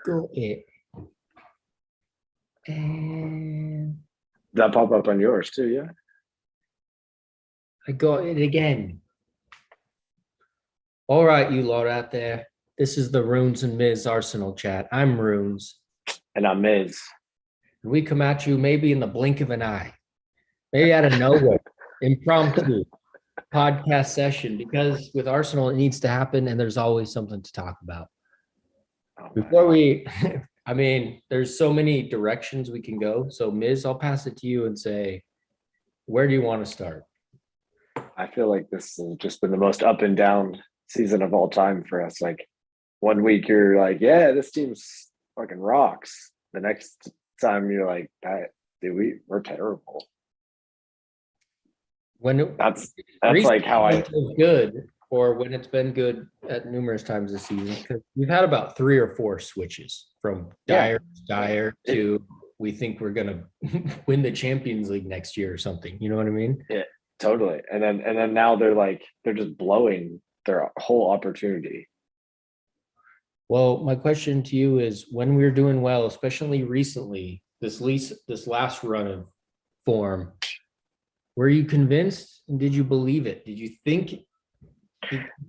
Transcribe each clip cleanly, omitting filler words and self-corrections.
Go it. And That pop up on yours too, yeah. I got it again. All right, you lot out there. This is the Roons and Mizz Arsenal chat. I'm Roons. And I'm Mizz. And we come at you maybe in the blink of an eye, maybe out of nowhere, impromptu podcast session, because with Arsenal, it needs to happen and there's always something to talk about. Before we, I mean, there's so many directions we can go. So, Mizz, I'll pass it to you and say, where do you want to start? I feel like this has just been the most up and down season of all time for us. Like, one week you're like, yeah, this team's fucking rocks. The next time you're like, we're terrible. That's like how I good, or when it's been good at numerous times this season, because we've had about 3 or 4 switches from dire to we think we're gonna win the Champions League next year or something. You know what I mean? Yeah, totally. And then now they're just blowing their whole opportunity. Well, my question to you is, when we're doing well, especially recently, this last run of form, were you convinced and did you believe it? Did you think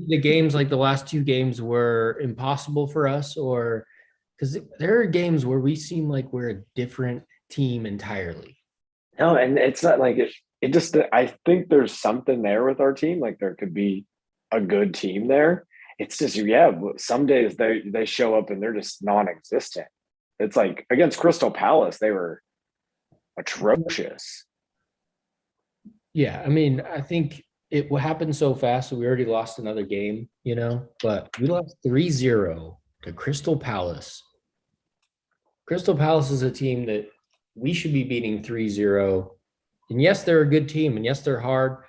the games like the last 2 games were impossible for us? Or because there are games where we seem like we're a different team entirely. No, and it's not like it just, I think there's something there with our team. Like, there could be a good team there. It's just, some days they show up and they're just non-existent. It's like against Crystal Palace, they were atrocious. Yeah, I mean, I think it happened so fast that we already lost another game, but we lost 3-0 to Crystal Palace. Crystal Palace is a team that we should be beating 3-0. And yes, they're a good team, and yes, they're hard.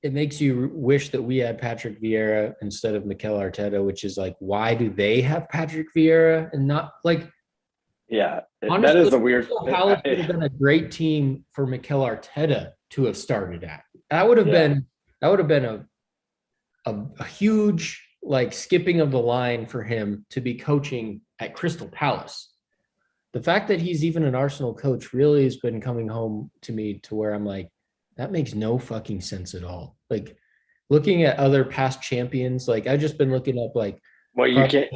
It makes you wish that we had Patrick Vieira instead of Mikel Arteta, which is like, why do they have Patrick Vieira and not like? Yeah, honestly, that is a weird. Palace would have been a great team for Mikel Arteta to have started at. That would have been a huge like skipping of the line for him to be coaching at Crystal Palace. The fact that he's even an Arsenal coach really has been coming home to me to where I'm like, that makes no fucking sense at all. Like, looking at other past champions, like I've just been looking up like, well, you can't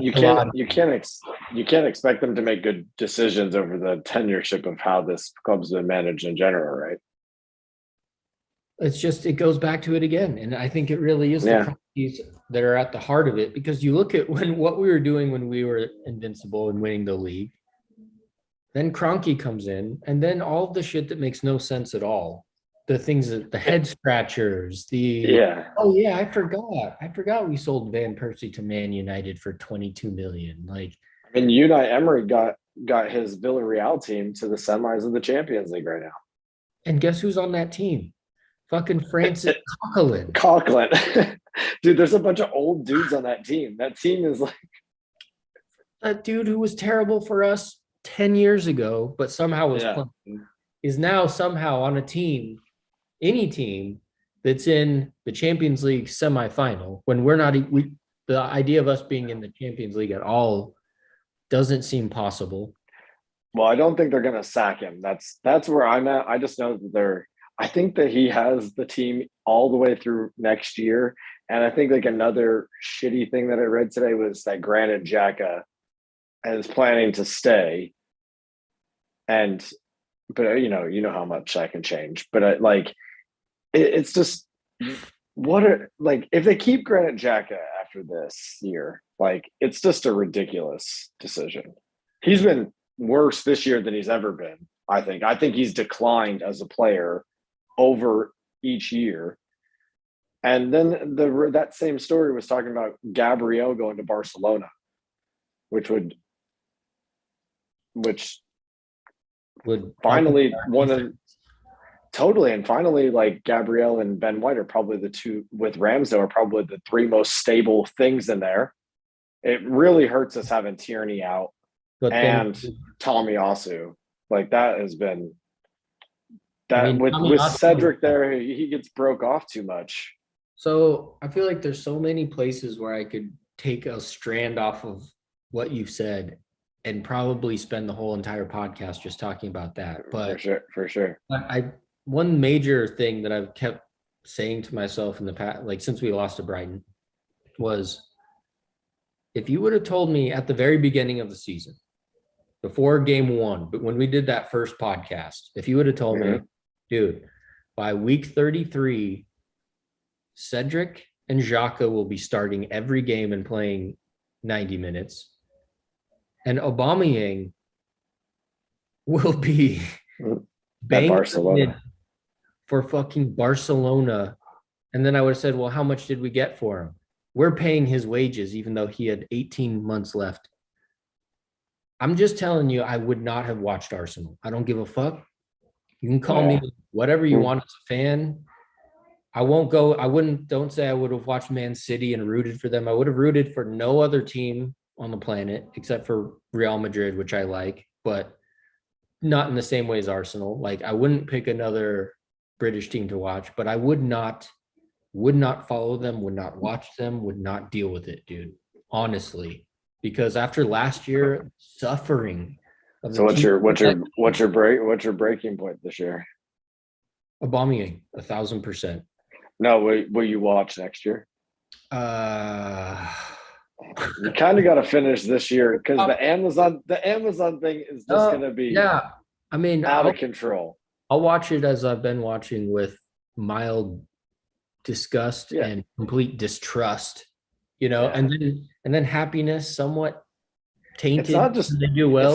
expect them to make good decisions over the tenureship of how this club's been managed in general, right? It's just, it goes back to it again. And I think it really is the Cronkies that are at the heart of it, because you look at what we were doing when we were invincible and winning the league. Then Kroenke comes in, and then all of the shit that makes no sense at all. The things that the head scratchers, I forgot we sold Van Persie to Man United for 22 million. Like, I mean, Unai Emery got his Villarreal team to the semis of the Champions League right now. And guess who's on that team? Fucking Francis Coquelin. Dude, there's a bunch of old dudes on that team. That team is like that dude who was terrible for us 10 years ago, but somehow was playing, is now somehow on a team, any team that's in the Champions League semifinal, when we're not, the idea of us being in the Champions League at all doesn't seem possible. Well, I don't think they're going to sack him. That's where I'm at. I just know that I think that he has the team all the way through next year. And I think like another shitty thing that I read today was that Granit Xhaka is planning to stay. But you know how much that can change. But it's just, if they keep Granit Xhaka after this year, like, it's just a ridiculous decision. He's been worse this year than he's ever been. I think he's declined as a player over each year. And then that same story was talking about Gabriel going to Barcelona, which would finally and finally, like, Gabriel and Ben White are probably the two, with Ramsdale, are probably the 3 most stable things in there. It really hurts us having Tierney out and Tommy Asu. Like, that has been with Cedric there, he gets broke off too much. So I feel like there's so many places where I could take a strand off of what you've said and probably spend the whole entire podcast just talking about that. But for sure. One major thing that I've kept saying to myself in the past, like since we lost to Brighton, was if you would have told me at the very beginning of the season, before game 1, but when we did that first podcast, if you would have told me, dude, by week 33, Cedric and Xhaka will be starting every game and playing 90 minutes, and Aubameyang will be At Barcelona for fucking Barcelona. And then I would have said, well, how much did we get for him? We're paying his wages, even though he had 18 months left. I'm just telling you, I would not have watched Arsenal. I don't give a fuck. You can call me whatever you want as a fan. Don't say I would have watched Man City and rooted for them. I would have rooted for no other team on the planet except for Real Madrid, which I like, but not in the same way as Arsenal. Like, I wouldn't pick another British team to watch, but I would not follow them, would not watch them, would not deal with it, dude. Honestly, because after last year, suffering. So what's your breaking point this year? Aubameyang, 1,000%. No, will you watch next year? You kind of got to finish this year because the Amazon thing is just going to be I mean, out of control. I'll watch it as I've been watching, with mild disgust and complete distrust, and then happiness somewhat tainted. It's not just they do well.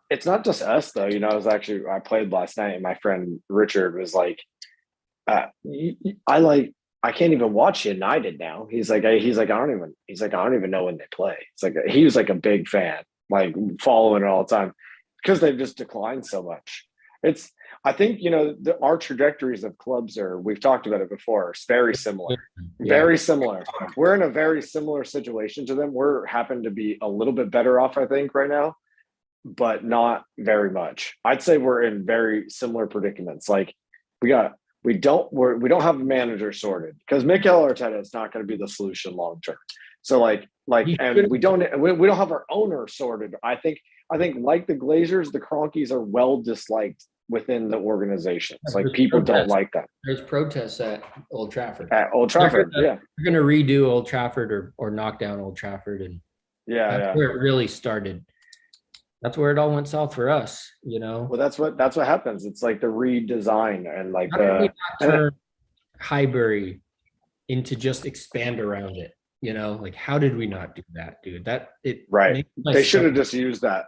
It's not just us though. I played last night and my friend Richard was like, I can't even watch United now. He's like, I don't even know when they play. It's like, he was like a big fan, like following it all the time because they've just declined so much. I think, our trajectories of clubs we've talked about it before. It's very similar, very similar. We're in a very similar situation to them. We're happen to be a little bit better off, I think, right now, but not very much. I'd say we're in very similar predicaments. Like we don't have a manager sorted because Mikel Arteta is not going to be the solution long term. So and we don't have our owner sorted. I think like the Glazers, the Cronkies are well disliked within the organization. It's like people don't like them. There's protests at Old Trafford. They're going to redo Old Trafford or knock down Old Trafford, and that's where it really started. That's where it all went south for us, Well, that's what happens. It's like the redesign and like turn Highbury into just expand around it. Like how did we not do that, dude? They should have just used that.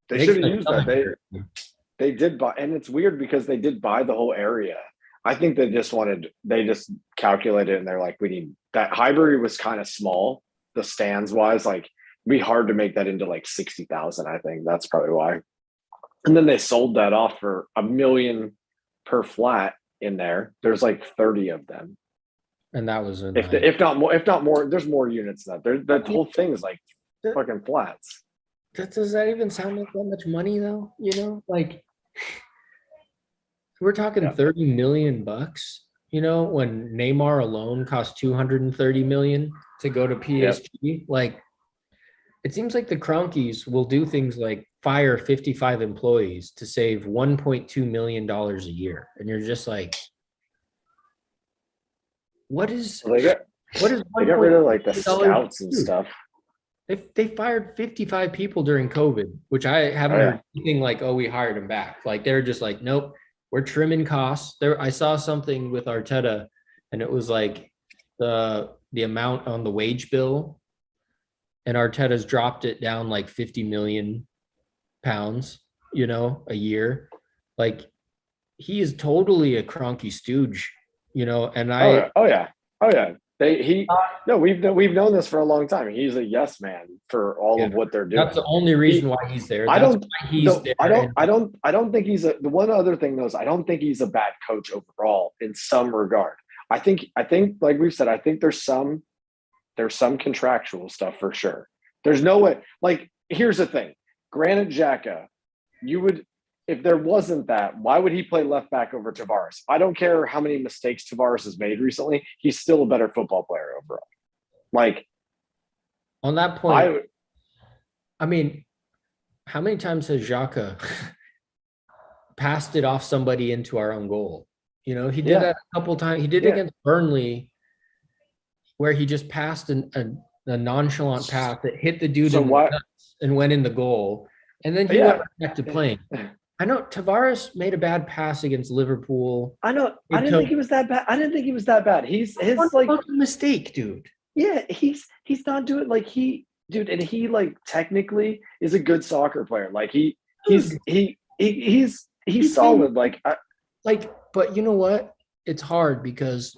They should have used that. They did buy, and it's weird because they did buy the whole area. I think they just calculated and they're like, we need that. Highbury was kind of small, the stands wise, like it'd be hard to make that into like 60,000. I think that's probably why. And then they sold that off for $1 million per flat in there. There's like 30 of them. And that was if not more, there's more units than that. That whole thing is like fucking flats. Does that even sound like that much money though? Like we're talking $30 million, when Neymar alone cost $230 million to go to PSG. Yep. Like it seems like the Cronkies will do things like fire 55 employees to save $1.2 million a year. And you're just like, they get rid of like the scouts and stuff. They fired 55 people during COVID, which I haven't heard anything like, we hired them back. Like they're just like, nope, we're trimming costs. I saw something with Arteta, and it was like the amount on the wage bill, and Arteta's dropped it down like 50 million pounds, a year. Like he is totally a Cronky stooge, and we've known this for a long time. He's a yes man for all of what they're doing. That's the only reason why he's there. I don't think he's the one other thing though is I don't think he's a bad coach overall in some regard. I think like we've said, I think there's some contractual stuff for sure. There's no way. Like here's the thing. Granted, Xhaka, if there wasn't that, why would he play left back over Tavares? I don't care how many mistakes Tavares has made recently. He's still a better football player overall. Like, On that point, I mean, how many times has Xhaka passed it off somebody into our own goal? You know, he did that a couple times. He did it against Burnley, where he just passed a nonchalant pass that hit the dude in the nuts and went in the goal. And then he went back to playing. I know Tavares made a bad pass against Liverpool. I know. I didn't think he was that bad. I didn't think he was that bad. His like a mistake, dude. Yeah, he's not doing like dude, and he like technically is a good soccer player. Like he's solid. But you know what? It's hard because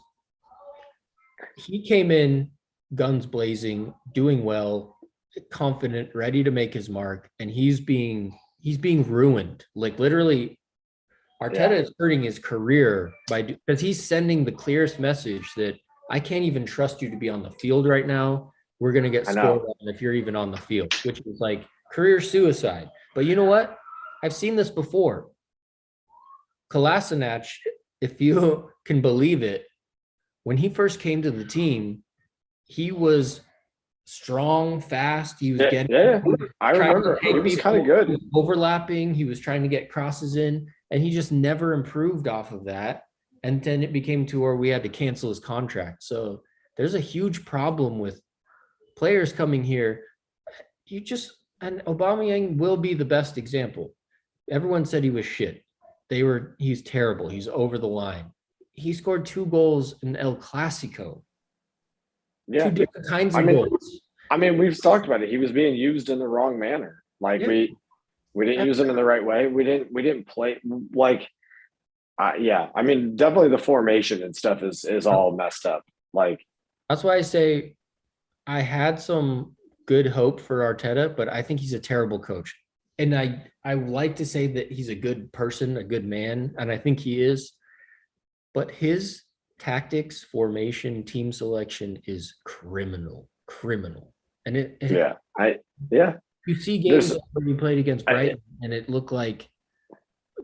he came in guns blazing, doing well, confident, ready to make his mark, and he's being ruined. Like literally, Arteta is hurting his career because he's sending the clearest message that I can't even trust you to be on the field right now. We're gonna get scored on if you're even on the field, which is like career suicide. But you know what? I've seen this before. Kolasinac, if you can believe it, when he first came to the team, he was strong, fast. He was I remember he was kind of good. Overlapping. He was trying to get crosses in, and he just never improved off of that. And then it became to where we had to cancel his contract. So there's a huge problem with players coming here. And Aubameyang will be the best example. Everyone said he was shit. He's terrible. He's over the line. He scored 2 goals in El Clasico. Yeah. 2 different kinds of goals. I mean, we've talked about it. He was being used in the wrong manner. Like we didn't use him in the right way. We didn't play like I mean, definitely the formation and stuff is all messed up. Like that's why I say I had some good hope for Arteta, but I think he's a terrible coach. And I would like to say that he's a good person, a good man, and I think he is. But his tactics, formation, team selection is criminal. And you see games where we played against Brighton, and it looked like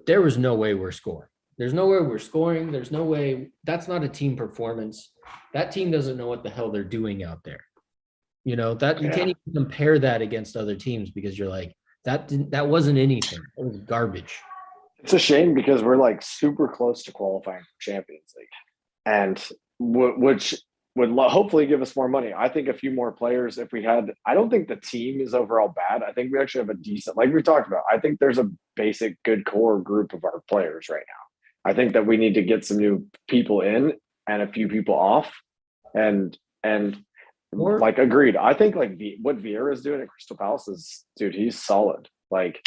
there was no way we're scoring. There's no way we're scoring. There's no way. That's not a team performance. That team doesn't know what the hell they're doing out there. You know, that you can't even compare that against other teams because you're like, that wasn't anything. It was garbage. It's a shame because we're like super close to qualifying for Champions League, and which would hopefully give us more money. I think a few more players, if we had, I don't think the team is overall bad. I think we actually have a decent, like we talked about, I think there's a basic good core group of our players right now. I think that we need to get some new people in and a few people off. And like agreed. I think like what Vieira is doing at Crystal Palace is, dude, he's solid. Like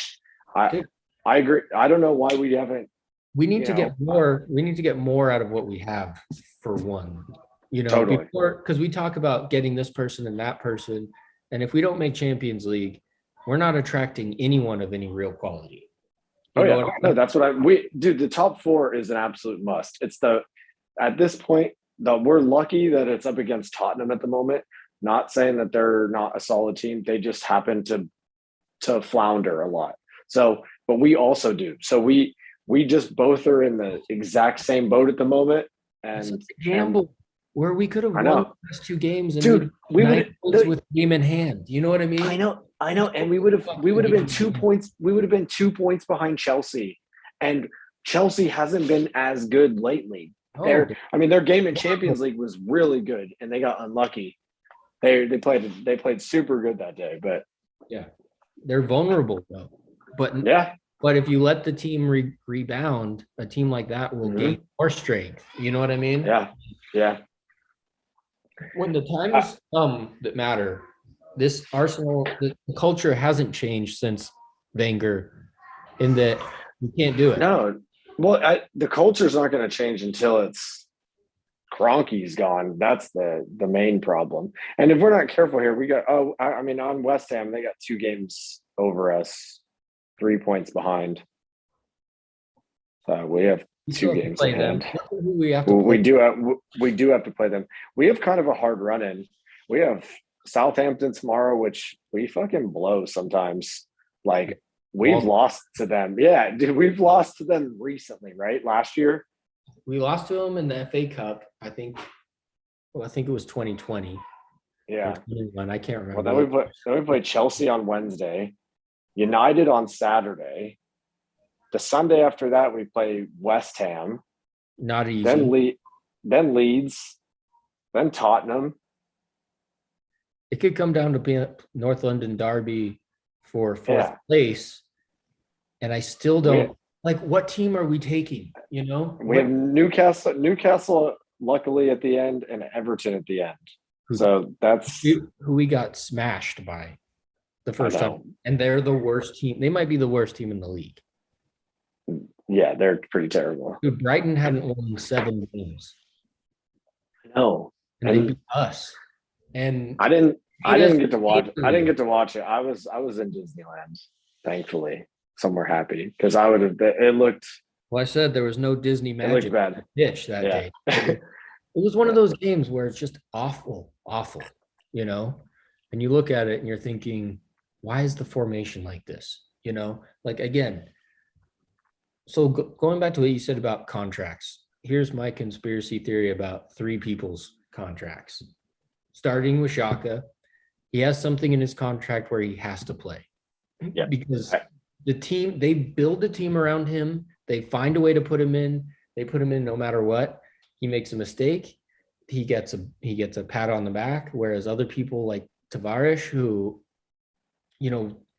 I agree. I don't know why we haven't. We need to get more. We need to get more out of what we have for one. You know, totally. Because we talk about getting this person and that person, and if we don't make Champions League, we're not attracting anyone of any real quality. No, that's what dude, the top 4 is an absolute must. It's at this point, we're lucky that it's up against Tottenham at the moment. Not saying that they're not a solid team. They just happen to flounder a lot. So, but we also do. So we just both are in the exact same boat at the moment. And it's a gamble where we could have won the last 2 games, and dude, we would with game in hand. You know what I mean? I know, and we would have been 2 points. We would have been 2 points behind Chelsea, and Chelsea hasn't been as good lately. Their game in Champions League was really good, and they got unlucky. They played super good that day, but they're vulnerable though. But if you let the team rebound, a team like that will gain more strength. You know what I mean? Yeah. When the times come that matter, this Arsenal, the culture hasn't changed since Wenger, in that you can't do it. No, well, the culture's not going to change until it's Kroenke's gone. That's the main problem. And if we're not careful here, we got on West Ham, they got 2 games over us, 3 points behind. So we have 2 games in hand. We do have to play them. We have kind of a hard run in. We have Southampton tomorrow, which we fucking blow sometimes. Like we've lost to them. Yeah, dude, we've lost to them recently, right? Last year. We lost to them in the FA Cup. I think it was 2020. Yeah. 21. I can't Well, remember. then we play Chelsea on Wednesday, United on Saturday. The Sunday after that, we play West Ham, Not then easy. then Leeds, then Tottenham. It could come down to being North London Derby for fourth Yeah, place, and I still we don't like. What team are we taking? we have Newcastle, luckily at the end, and Everton at the end. who So that's who we got smashed by the I first time, know. and they're the worst team. They might be the worst team in the league. Yeah, they're pretty terrible. Dude, Brighton hadn't won 7 games, No, and they beat us. And I didn't. I beat us didn't get to watch. I didn't 8-0. get to watch it. I was in Disneyland, thankfully. Somewhere happy because I would have. It looked. Well, I said there was no Disney It looked magic bad. pitch that Yeah. day. It was one of those games where it's just awful, and you look at it and you're thinking, why is the formation like this? Like again. So going back to what you said about contracts, here's my conspiracy theory about 3 people's contracts. Starting with Shaka, he has something in his contract where he has to play. Yeah. Because they build a team around him. They find a way to put him in. They put him in no matter what. He makes a mistake, he gets a pat on the back. Whereas other people like Tavares, who,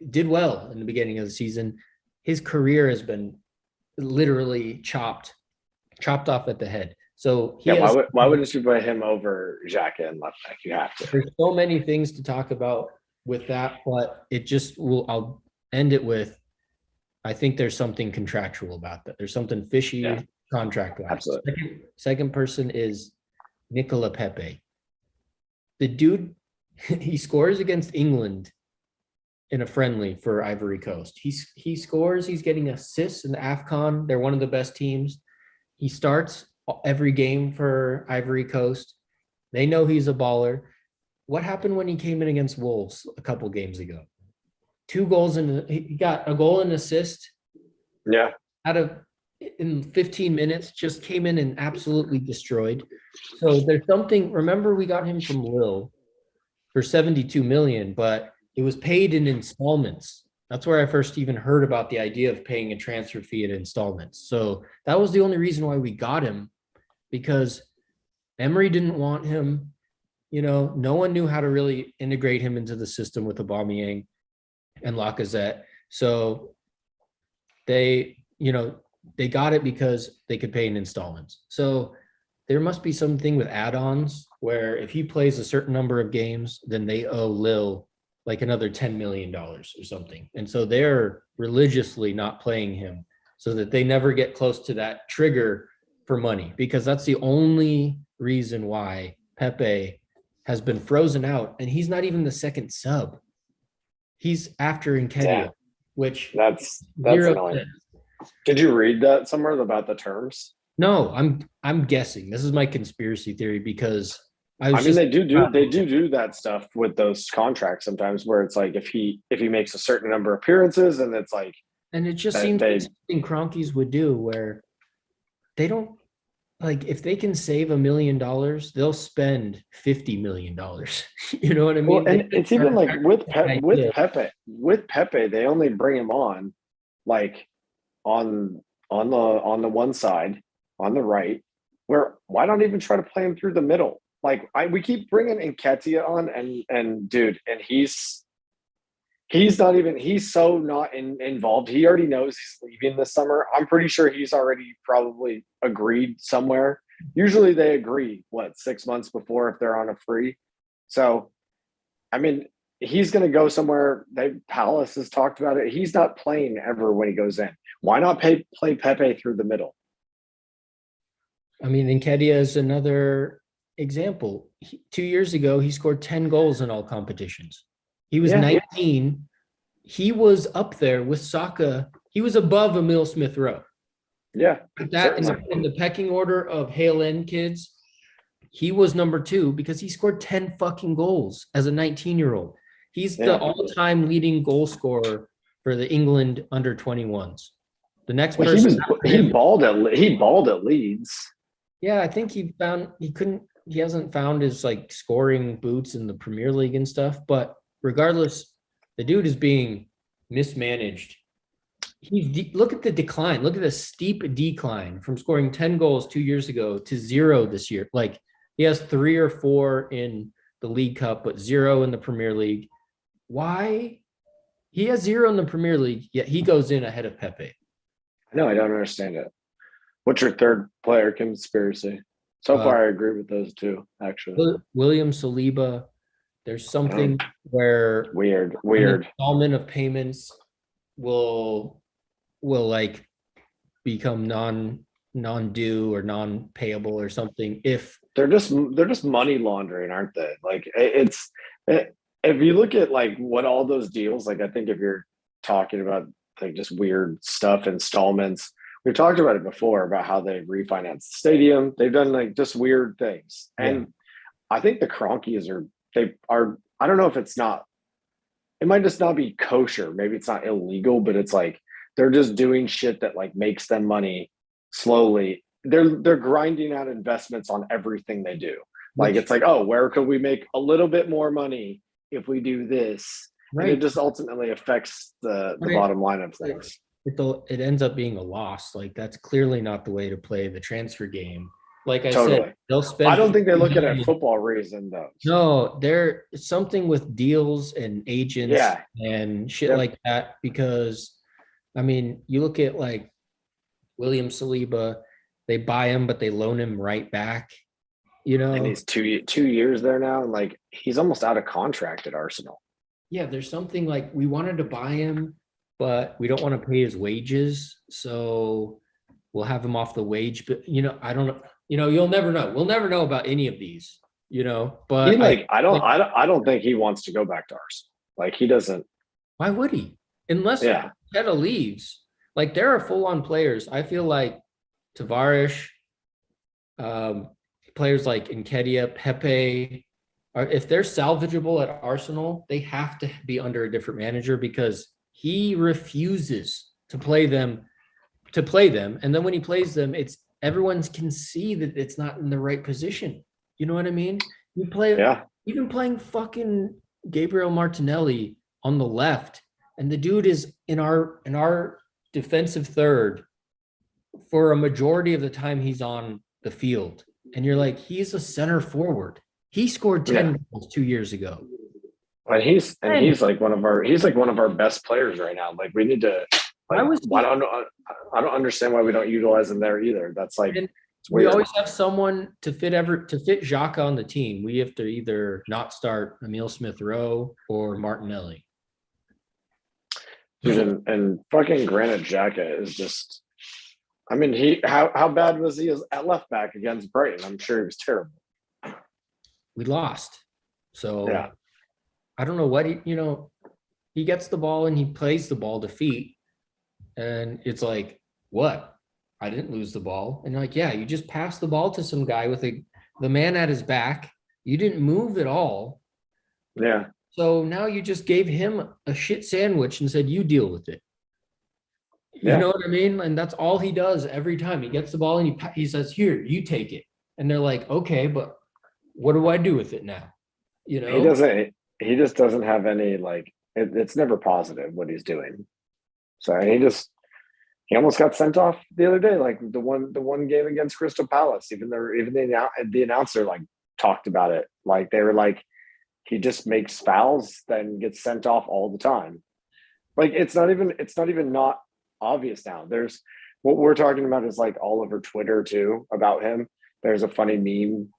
did well in the beginning of the season, his career has been literally chopped off at the head. So why wouldn't you put him over Xhaka and left back? You have to. There's so many things to talk about with that, but it just will. I'll end it with, I think there's something contractual about that. There's something fishy contract wise. Absolutely. Second person is Nicola Pepe. The dude, he scores against England in a friendly for Ivory Coast. He scores, he's getting assists in the AFCON. They're one of the best teams. He starts every game for Ivory Coast. They know he's a baller. What happened when he came in against Wolves a couple games ago? 2 goals and he got a goal and assist. Yeah. In 15 minutes, just came in and absolutely destroyed. So there's something. Remember, we got him from Lille for 72 million, but it was paid in installments. That's where I first even heard about the idea of paying a transfer fee in installments. So that was the only reason why we got him, because Emery didn't want him. No one knew how to really integrate him into the system with Aubameyang and Lacazette. So they got it because they could pay in installments. So there must be something with add-ons where if he plays a certain number of games, then they owe Lille like another $10 million or something. And so they're religiously not playing him so that they never get close to that trigger for money, because that's the only reason why Pepe has been frozen out. And he's not even the second sub. He's after Nketiah, which that's annoying. Did you read that somewhere about the terms? No, I'm guessing. This is my conspiracy theory because they do that stuff with those contracts sometimes, where it's like if he makes a certain number of appearances, and it's like, and it just seems like something Kroenkes would do, where they don't, like, if they can save $1 million, they'll spend $50 million. You know what I mean? Well, and it's even like with Pepe, they only bring him on like on the one side, on the right, where why not even try to play him through the middle? Like we keep bringing Nketiah on, and dude, and he's so not involved. He already knows he's leaving this summer. I'm pretty sure he's already probably agreed somewhere. Usually they agree 6 months before if they're on a free. So, I mean, he's going to go somewhere. Palace has talked about it. He's not playing ever when he goes in. Why not play Pepe through the middle? I mean, Nketiah is another example. 2 years ago, he scored 10 goals in all competitions. He was 19. He was up there with Saka. He was above Emile Smith-Rowe. Yeah. That in the pecking order of Hail End kids, he was number 2 because he scored 10 fucking goals as a 19-year-old. He's the all-time leading goal scorer for the England under 21s. The next person, he balled at Leeds. Yeah, I think he couldn't he hasn't found his like scoring boots in the Premier League and stuff. But regardless, the dude is being mismanaged. Look at the decline. Look at the steep decline from scoring 10 goals 2 years ago to zero this year. Like he has 3 or 4 in the League Cup, but zero in the Premier League. Why? He has zero in the Premier League, yet he goes in ahead of Pepe. No, I don't understand it. What's your third player conspiracy? So far, I agree with those two, actually. William Saliba. There's something where weird an installment of payments will like become non-due or non-payable or something if they're just money laundering, aren't they? Like if you look at like what all those deals, like I think if you're talking about like just weird stuff, installments, we've talked about it before about how they've refinanced the stadium. They've done like just weird things. And I think the Cronkies are, I don't know if it's not, it might just not be kosher. Maybe it's not illegal, but it's like, they're just doing shit that like makes them money slowly. They're grinding out investments on everything they do. Like it's like, oh, where could we make a little bit more money if we do this? Right. And it just ultimately affects the bottom line of things. It ends up being a loss. Like that's clearly not the way to play the transfer game. Like I said, they'll spend. I don't think they look at it football reason though. No, there's something with deals and agents and shit like that. Because, I mean, you look at like William Saliba, they buy him, but they loan him right back. You know, and he's 2 years there now, and like he's almost out of contract at Arsenal. Yeah, there's something like we wanted to buy him, but we don't want to pay his wages, so we'll have him off the wage. But I don't know. You'll never know. We'll never know about any of these. But I don't think he wants to go back to Arsenal. Like he doesn't. Why would he? Unless Arteta leaves. Like there are full-on players. I feel like Tavares, players like Nketiah, Pepe, if they're salvageable at Arsenal, they have to be under a different manager because he refuses to play them. And then when he plays them, everyone can see that it's not in the right position. You know what I mean? You play, even playing fucking Gabriel Martinelli on the left, and the dude is in our defensive third for a majority of the time he's on the field. And you're like, he's a center forward. He scored 10 goals 2 years ago. And he's like one of our best players right now. Like we need to. Like, I don't understand why we don't utilize him there either. That's like we always have someone to fit Xhaka on the team. We have to either not start Emile Smith-Rowe or Martinelli. Dude, and fucking Granit Xhaka is just. I mean, how bad was he at left back against Brighton? I'm sure he was terrible. We lost, so I don't know what he gets the ball and he plays the ball to feet. And it's like, what? I didn't lose the ball. And like, yeah, you just passed the ball to some guy with the man at his back. You didn't move at all. Yeah. So now you just gave him a shit sandwich and said, you deal with it. You know what I mean? And that's all he does every time. He gets the ball and he says, here, you take it. And they're like, okay, but what do I do with it now? He just doesn't have any, like, it's never positive what he's doing. So he almost got sent off the other day, like the one game against Crystal Palace. Even the announcer like talked about it. Like they were like, he just makes fouls, then gets sent off all the time. Like it's not even not obvious now. There's what we're talking about is like all over Twitter too about him. There's a funny meme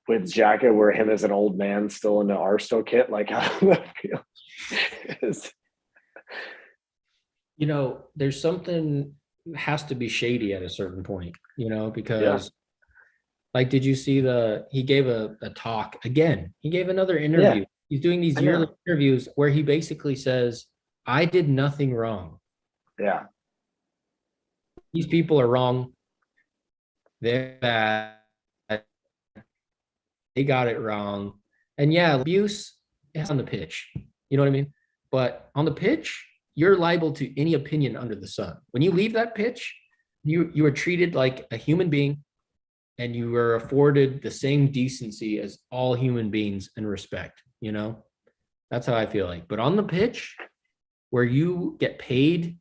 with Xhaka where him as an old man still in the Arsenal kit. Like how that feels. There's something has to be shady at a certain point, because like, did you see he gave a talk again, he gave another interview. Yeah. He's doing these yearly interviews where he basically says, I did nothing wrong. Yeah. These people are wrong. They're bad. They got it wrong. And abuse is on the pitch. You know what I mean? But on the pitch, you're liable to any opinion under the sun. When you leave that pitch, you are treated like a human being. and you are afforded the same decency as all human beings and respect, you know? That's how I feel like. But on the pitch, where you get paid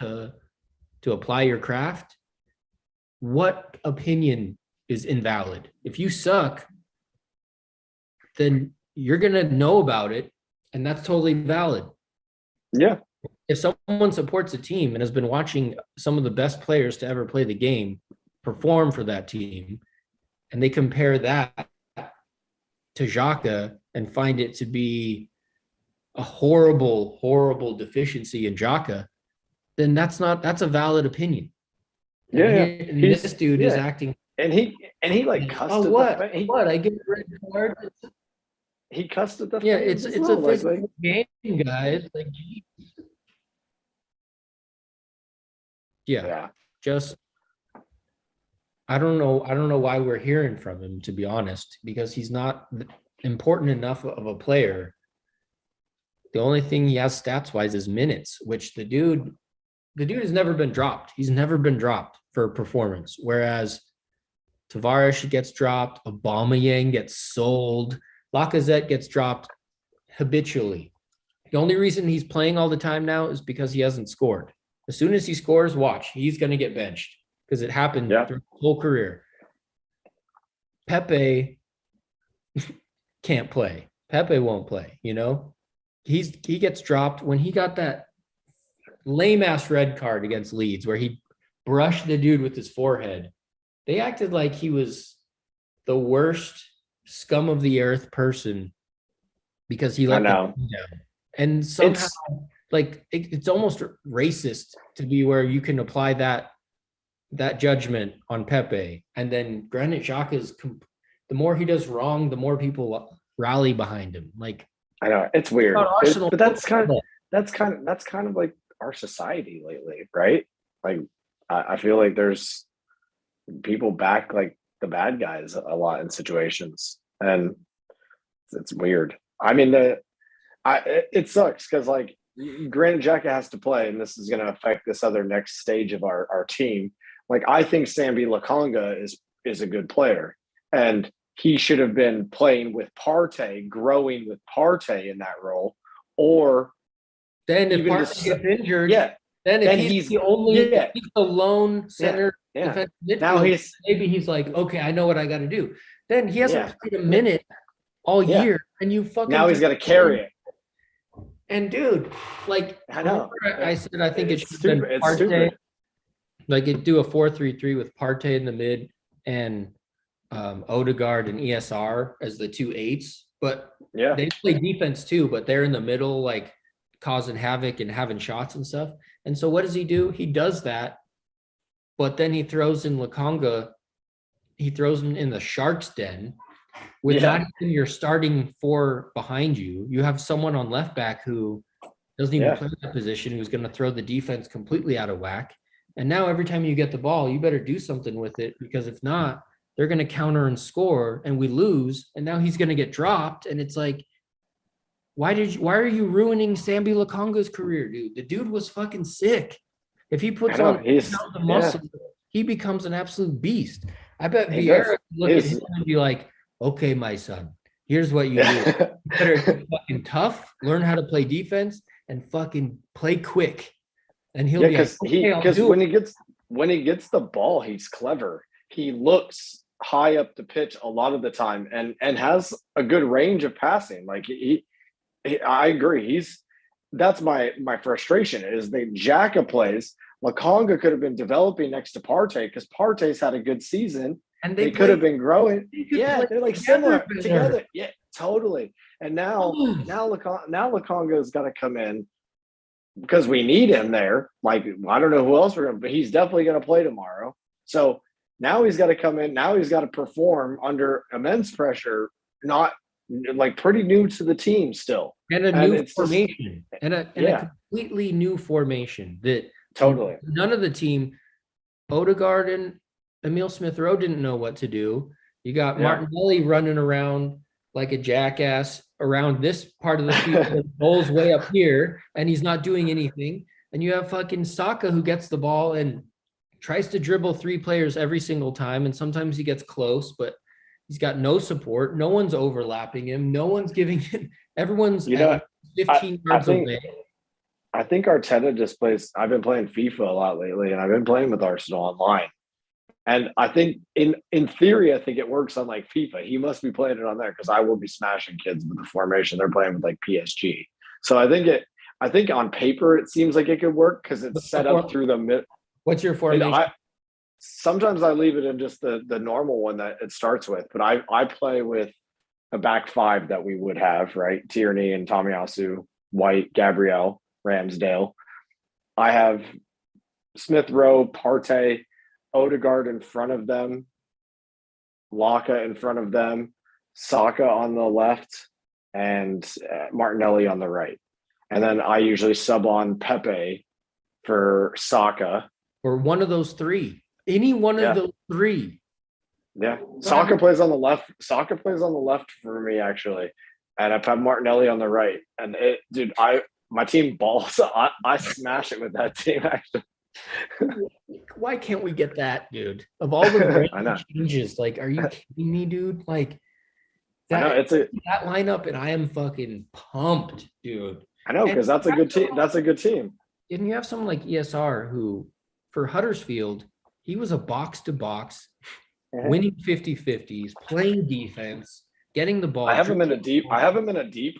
to apply your craft, what opinion is invalid? If you suck, then you're going to know about it, and that's totally valid. Yeah. If someone supports a team and has been watching some of the best players to ever play the game perform for that team, and they compare that to Xhaka and find it to be a horrible, horrible deficiency in Xhaka, then that's a valid opinion. Yeah. And this dude is acting. And he like cussed oh, at what? the What? I get a red card. he cussed at the Yeah, fans it's as a well, physical game, guys. Like, yeah, just I don't know why we're hearing from him, to be honest, because he's not important enough of a player. The only thing he has stats wise is minutes, which the dude has never been dropped. He's never been dropped for performance. Whereas Tavares gets dropped, Aubameyang gets sold, Lacazette gets dropped habitually. The only reason he's playing all the time now is because he hasn't scored. As soon as he scores, watch, he's going to get benched because it happened through his whole career. Pepe can't play. Pepe won't play, you know? He gets dropped when he got that lame-ass red card against Leeds where he brushed the dude with his forehead. They acted like he was the worst scum of the earth person because he let them down. And somehow, it's almost racist to be where you can apply that judgment on Pepe. And then Granit Xhaka is the more he does wrong, the more people rally behind him. Like, I know it's weird, but that's kind of like our society lately, right? Like, I feel like there's people back like the bad guys a lot in situations, and it's weird. I mean, it sucks because like Granit Xhaka has to play, and this is going to affect this other next stage of our team. Like, I think Sambi Lokonga is a good player, and he should have been playing with Partey, growing with Partey in that role, or then if Partey gets injured, then he's the only, he's the lone center defensive midfielder. Now maybe he's like, okay, I know what I got to do. Then he hasn't played a minute all year, and you fucking now he's got to carry it. And dude, like, I know, I said I think it should have been Partey. Like, it do a 4-3-3 with Partey in the mid and Odegaard and ESR as the 2 8s. But they play defense too, but they're in the middle, like causing havoc and having shots and stuff. And so what does he do? He does that, but then he throws in Lokonga. He throws him in the Sharks' den with not even your starting 4 behind you. You have someone on left back who doesn't even play that position, who's going to throw the defense completely out of whack. And now every time you get the ball, you better do something with it, because if not, they're going to counter and score and we lose. And now he's going to get dropped. And it's like, why are you ruining Sambi Lokonga's career, dude? The dude was fucking sick. If he puts on the muscle, he becomes an absolute beast. I bet Vieira look at him and be like, okay, my son, here's what you do. You better be fucking tough, learn how to play defense, and fucking play quick. And he'll be like, because when he gets the ball, he's clever. He looks high up the pitch a lot of the time and has a good range of passing. Like, I agree. That's my frustration is that Xhaka plays. Lokonga could have been developing next to Partey because Partey's had a good season. And they could have been growing. They're like similar together. Yeah, totally. And now Lokonga's got to come in because we need him there. Like, I don't know who else we're going to, but he's definitely going to play tomorrow. So now he's got to come in. Now he's got to perform under immense pressure, not like pretty new to the team still. And a new formation. And a completely new formation that totally none of the team, Odegaard and Emil Smith-Rowe didn't know what to do. You got Martinelli running around like a jackass around this part of the field, the ball's way up here, and he's not doing anything. And you have fucking Saka who gets the ball and tries to dribble 3 players every single time, and sometimes he gets close, but he's got no support. No one's overlapping him. No one's giving him. Everyone's You at know, least I 15 I yards think away. I think Arteta just plays. I've been playing FIFA a lot lately, and I've been playing with Arsenal online. And I think in theory, I think it works on like FIFA. He must be playing it on there because I will be smashing kids with the formation they're playing with like PSG. So I think on paper it seems like it could work because it's What's the set up through the mid. What's your And formation? I sometimes I leave it in just the normal one that it starts with, but I play with a back five that we would have, right? Tierney and Tomiyasu, White, Gabrielle, Ramsdale. I have Smith Rowe, Partey, Odegaard in front of them, Laka in front of them, Saka on the left, and Martinelli on the right. And then I usually sub on Pepe for Saka. Or one of those 3. Any one of Yeah. those 3. Yeah. Saka plays on the left. Saka plays on the left for me, actually. And I've had Martinelli on the right. And my team balls. I smash it with that team, actually. Why can't we get that, dude? Of all the I know. changes, like, are you kidding me, dude? Like I know that lineup, and I am fucking pumped, dude. I know, because that's a good team. That's a good team. Didn't you have someone like ESR who, for Huddersfield, he was a box to box, winning 50-50s, playing defense, getting the ball. I have him in a deep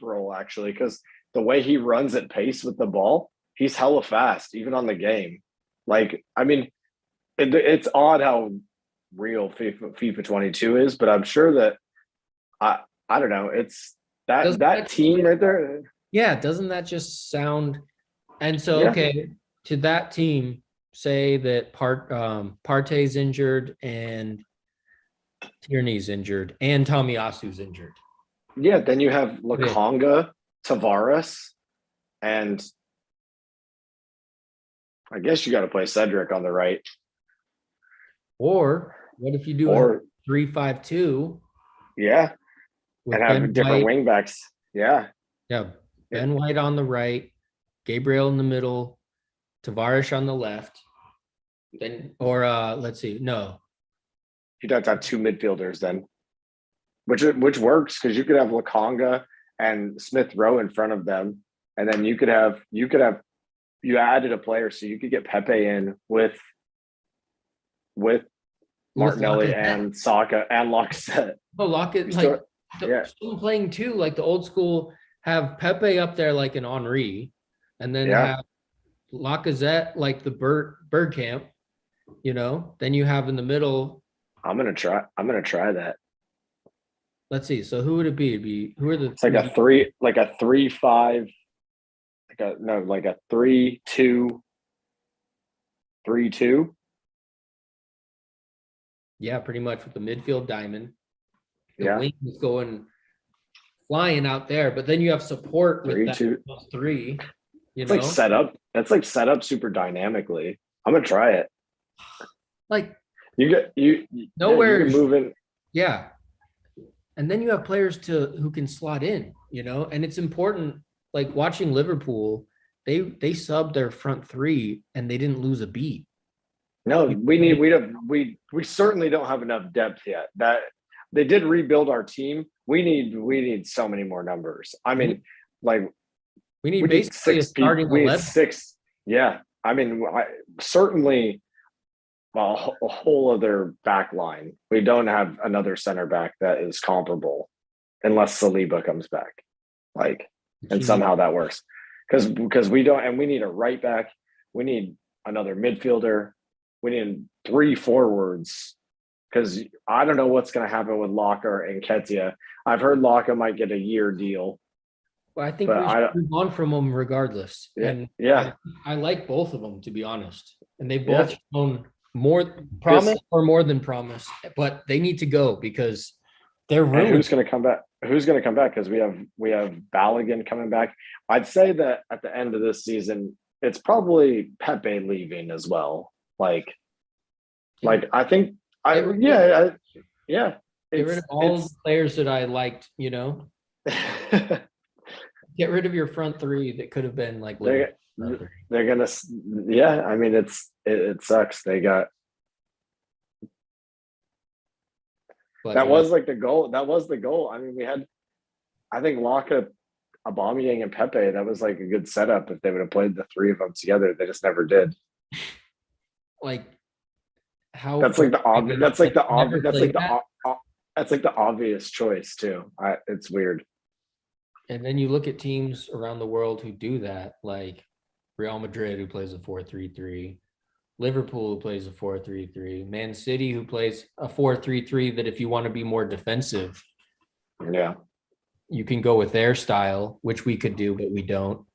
role, actually, because the way he runs at pace with the ball, he's hella fast, even on the game. Like, I mean, it's odd how real FIFA 22 is, but I'm sure that I don't know. It's that team right there. Yeah, doesn't that just sound? And so, Yeah. okay, to that team, say that Partey's injured and Tierney's injured and Tomiyasu's injured. Yeah, then you have Lokonga, Tavares, and I guess you got to play Cedric on the right. Or what if you do a 3-5-2? Yeah, and have different wing backs. Yeah. Yeah. Ben White on the right, Gabriel in the middle, Tavares on the left. Then, or let's see, no. You'd have to have 2 midfielders then, which works because you could have Lokonga and Smith Rowe in front of them, and then you added a player, so you could get Pepe in with Martinelli and Saka and Lacazette. Oh, Lockett, like still playing too, like the old school. Have Pepe up there like an Henri, and then have Lacazette like the Bergkamp, Then you have in the middle. I'm gonna try that. Let's see. So who would it be? Who are the? It's like a 3-5, like a 3-2, 3-2. Yeah, pretty much with the midfield diamond. The wing is going flying out there, but then you have support with 3-2. Those 3. It's like set up. That's like set up super dynamically. I'm gonna try it. Like you nowhere moving. Yeah. And then you have players who can slot in, and it's important. Like watching Liverpool, they subbed their front 3 and they didn't lose a beat. No, we certainly don't have enough depth yet. That they did rebuild our team. We need so many more numbers. I mean, like we need basically 6 starting people. We 11. need 6. Yeah, I mean, certainly a whole other back line. We don't have another center back that is comparable, unless Saliba comes back. And somehow that works, because we don't, and we need a right back. We need another midfielder. We need 3 forwards, because I don't know what's going to happen with Laka and Ketia. I've heard Laka might get a year deal. Well, I think we should move on from them regardless. Yeah, and I like both of them, to be honest. And they both shown more promise or more than promise, but they need to go because they're ruined. Who's going to come back? Who's going to come back? Because we have Balogun coming back. I'd say that at the end of this season, it's probably Pepe leaving as well. I think Get rid of all the players that I liked, Get rid of your front 3 that could have been like. they're gonna, yeah. I mean, it sucks. They got But that yeah, was like the goal. That was the goal. I mean, we had, I think, Laka, Aubameyang, and Pepe. That was like a good setup if they would have played the three of them together. They just never did. like how That's like the obvious. frustrating. That's like the Never obvious. That's played like the that. that's like the obvious choice too. It's weird. And then you look at teams around the world who do that, like Real Madrid, who plays a 4-3-3, Liverpool, who plays a 4-3-3, Man City, who plays a 4-3-3, that if you want to be more defensive, Yeah. you can go with their style, which we could do, but we don't,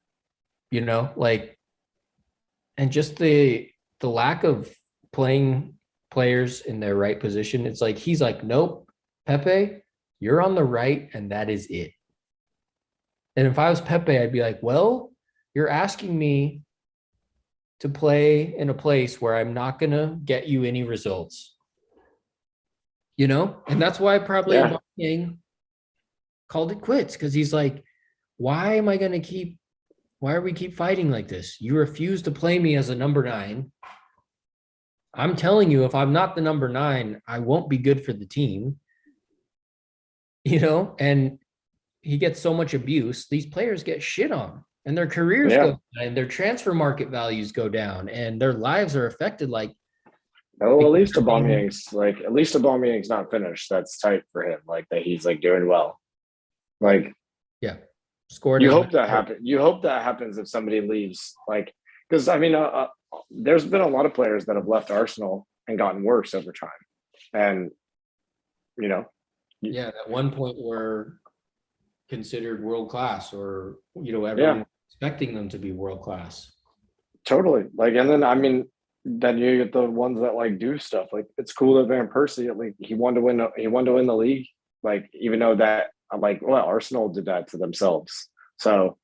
like, and just the lack of playing players in their right position. It's like, he's like, nope, Pepe, you're on the right, and that is it. And if I was Pepe, I'd be like, well, you're asking me to play in a place where I'm not going to get you any results, And that's why probably Yeah. Aubameyang called it quits, because he's like, why are we keep fighting like this? You refuse to play me as a number 9. I'm telling you, if I'm not the number 9, I won't be good for the team, and he gets so much abuse. These players get shit on, and their careers go down, and their transfer market values go down, and their lives are affected. Like, Oh, at least Aubameyang's not finished. That's tight for him. Like that, he's like doing well. Like, yeah, scored. You hope that happens. You hope that happens if somebody leaves. Like, because I mean, there's been a lot of players that have left Arsenal and gotten worse over time, and yeah, at one point were considered world class, or everyone expecting them to be world class. Totally. Like, and then I mean, then you get the ones that like do stuff. Like, it's cool that Van Persie, like, he wanted to win. He wanted to win the league. Like, even though that, I'm like, well, Arsenal did that to themselves. So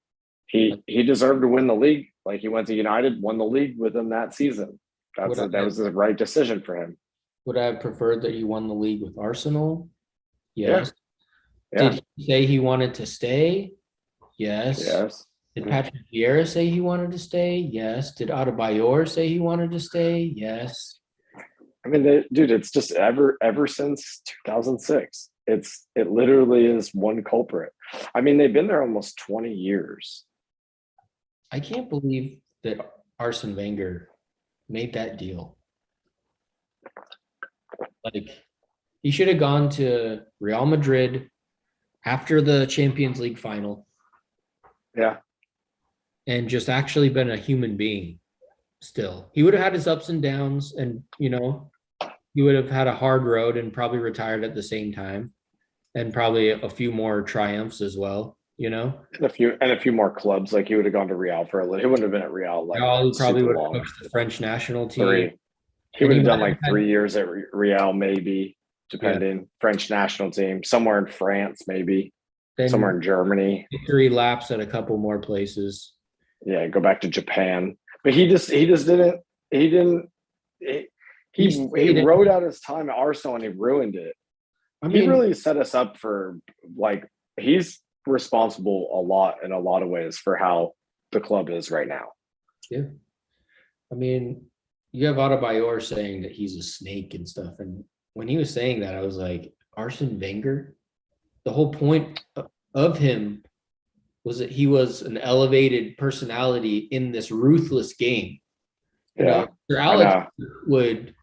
he deserved to win the league. Like, he went to United, won the league with them that season. That was the right decision for him. Would I have preferred that he won the league with Arsenal? Yes. Yeah. Did he say he wanted to stay? Yes. Yes. Did Patrick Vieira say he wanted to stay? Yes. Did Adebayor say he wanted to stay? Yes. I mean, dude, it's just ever since 2006. It literally is one culprit. I mean, they've been there almost 20 years. I can't believe that Arsene Wenger made that deal. Like, he should have gone to Real Madrid after the Champions League final. Yeah. And just actually been a human being still. He would have had his ups and downs, and, he would have had a hard road and probably retired at the same time, and probably a few more triumphs as well, And a few more clubs. Like, he would have gone to Real for a little. He wouldn't have been at Real like he probably would have long. coached the French national team. 3. He would have done like 3 years at Real, maybe, depending. Yeah. French national team, somewhere in France, maybe. Then somewhere in Germany. 3 laps at a couple more places. Yeah, go back to Japan. But he rode out his time at Arsenal and he ruined it. I mean, he really set us up for, like, he's responsible in a lot of ways for how the club is right now. Yeah. I mean, you have Adebayor saying that he's a snake and stuff. And when he was saying that, I was like, Arsene Wenger? The whole point of him was that he was an elevated personality in this ruthless game. Sir Alex would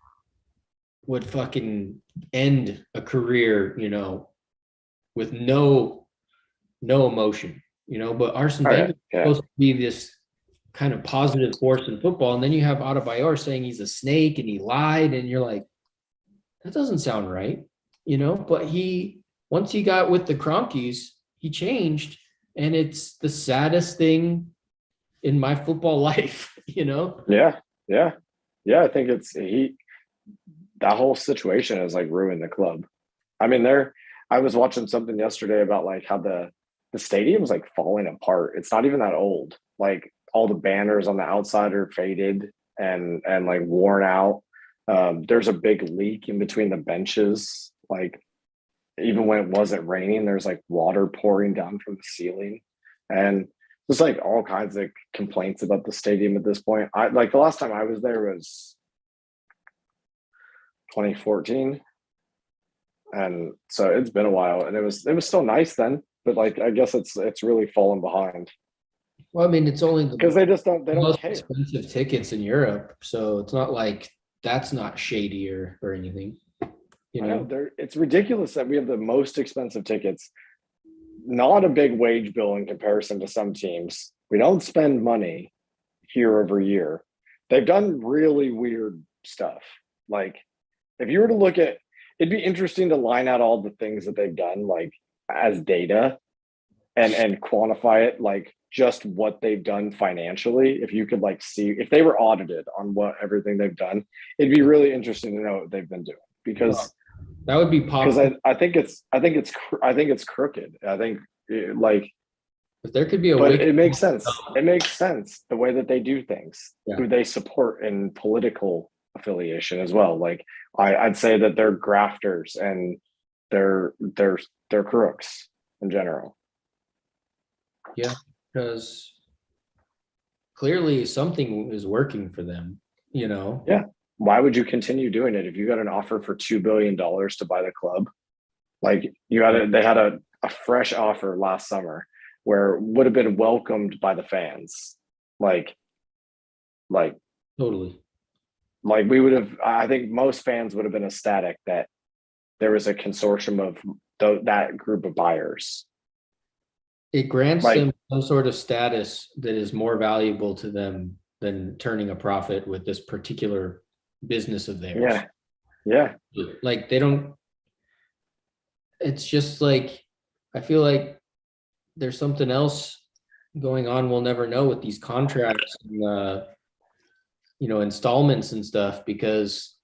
fucking end a career, with no emotion, but Arsene Wenger is supposed to be this kind of positive force in football. And then you have Adebayor saying he's a snake and he lied, and you're like, that doesn't sound right, but once he got with the Cronkies, he changed, and it's the saddest thing in my football life, Yeah. I think that whole situation has like ruined the club. I mean, I was watching something yesterday about like how the stadium's like falling apart. It's not even that old. Like, all the banners on the outside are faded and like worn out. There's a big leak in between the benches. Like, even when it wasn't raining, there's like water pouring down from the ceiling. And there's like all kinds of complaints about the stadium at this point. I like the last time I was there was 2014, and so it's been a while, and it was still nice then, but like I guess it's really fallen behind Well, I mean, it's only because the they don't most care. expensive tickets in Europe, so it's not like that's not shady or anything, you I know know? it's ridiculous that we have the most expensive tickets, not a big wage bill in comparison to some teams. We don't spend money year over year. They've done really weird stuff. Like if you were to look at, it'd be interesting to line out all the things that they've done like as data and quantify it, like just what they've done financially. If you could like see if they were audited on what everything they've done, it'd be really interesting to know what they've been doing Well, because that would be because popular. I think it's crooked. I think like, If there could be a but way, it makes sense. It makes sense the way that they do things, yeah, who they support in political affiliation as well. Like I'd say that they're grafters and they're crooks in general. yeah, because clearly something is working for them, you know? Yeah. Why would you continue doing it if you got an offer for $2 billion to buy the club? Like they had a fresh offer last summer where would have been welcomed by the fans. Like, like, Totally. like we would have, I think most fans would have been ecstatic that there was a consortium of that group of buyers. It grants Like, them some sort of status that is more valuable to them than turning a profit with this particular business of theirs. yeah, yeah. Like they don't, it's just like, I feel like there's something else going on we'll never know with these contracts and installments and stuff because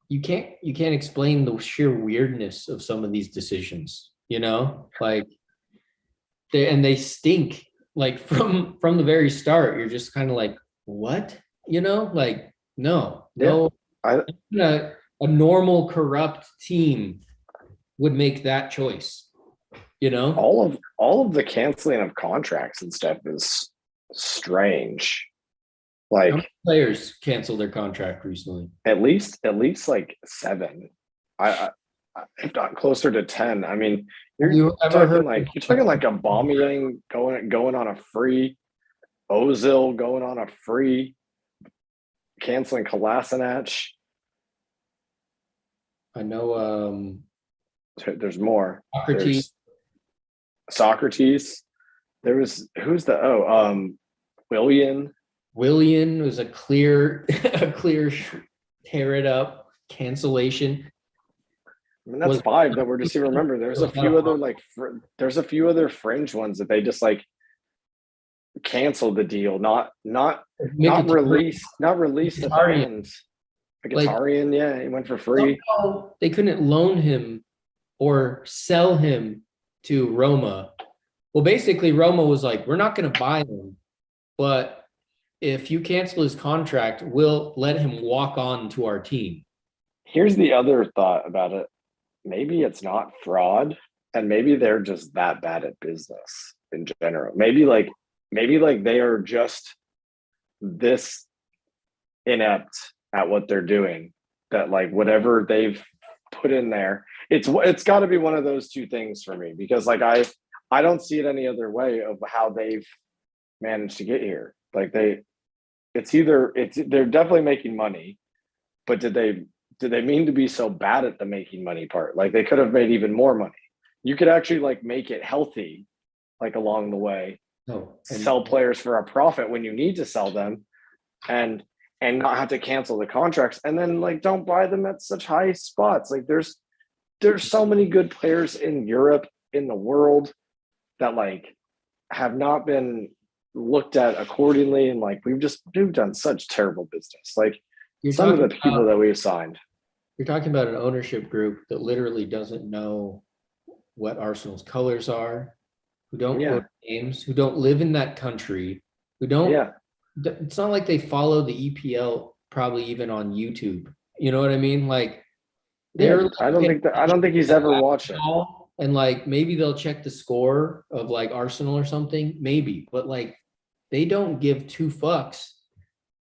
you can't explain the sheer weirdness of some of these decisions, like they stink like from the very start. You're just kind of like, what? Like no, Yeah. no, I, a normal corrupt team would make that choice, you know? all of the canceling of contracts and stuff is strange. How many Like players canceled their contract recently? at least like seven. If not closer to 10. I mean, Have you're you ever talking heard like you're of talking like a Aubameyang going on a free, Ozil going on a free, canceling Kolasinac. I know There's more. Socrates, There's Socrates. There was who's the Willian. Willian was a clear a clear tear it up cancellation. I mean, that's Was five that we're just here. Remember, there's a few other like there's a few other fringe ones that they just like canceled the deal, not release the Mkhitaryan. fans. Like Mkhitaryan, yeah, he went for free. somehow they couldn't loan him or sell him to Roma. Well, basically Roma was like, we're not going to buy him, but if you cancel his contract, we'll let him walk on to our team. Here's the other thought about it. Maybe it's not fraud, and maybe they're just that bad at business in general. Maybe like they are just this inept at what they're doing that like whatever they've put in there, it's got to be one of those two things for me because like I don't see it any other way of how they've managed to get here. Like they're definitely making money, but did they mean to be so bad at the making money part? Like they could have made even more money. You could actually like make it healthy, like along the way, No, sell players for a profit when you need to sell them, and not have to cancel the contracts, and then like don't buy them at such high spots. Like there's so many good players in Europe, in the world, that like have not been looked at accordingly, and like we've done such terrible business. Like you're some of talking the people about that we've signed. you're talking about an ownership group that literally doesn't know what Arsenal's colors are, who don't go Yeah, to games, who don't live in that country, who don't. yeah, It's not like they follow the EPL probably even on YouTube. You know what I mean? Like yeah. they're I paying don't think he's ever watched it. basketball and like maybe they'll check the score of like Arsenal or something, maybe, but like they don't give two fucks,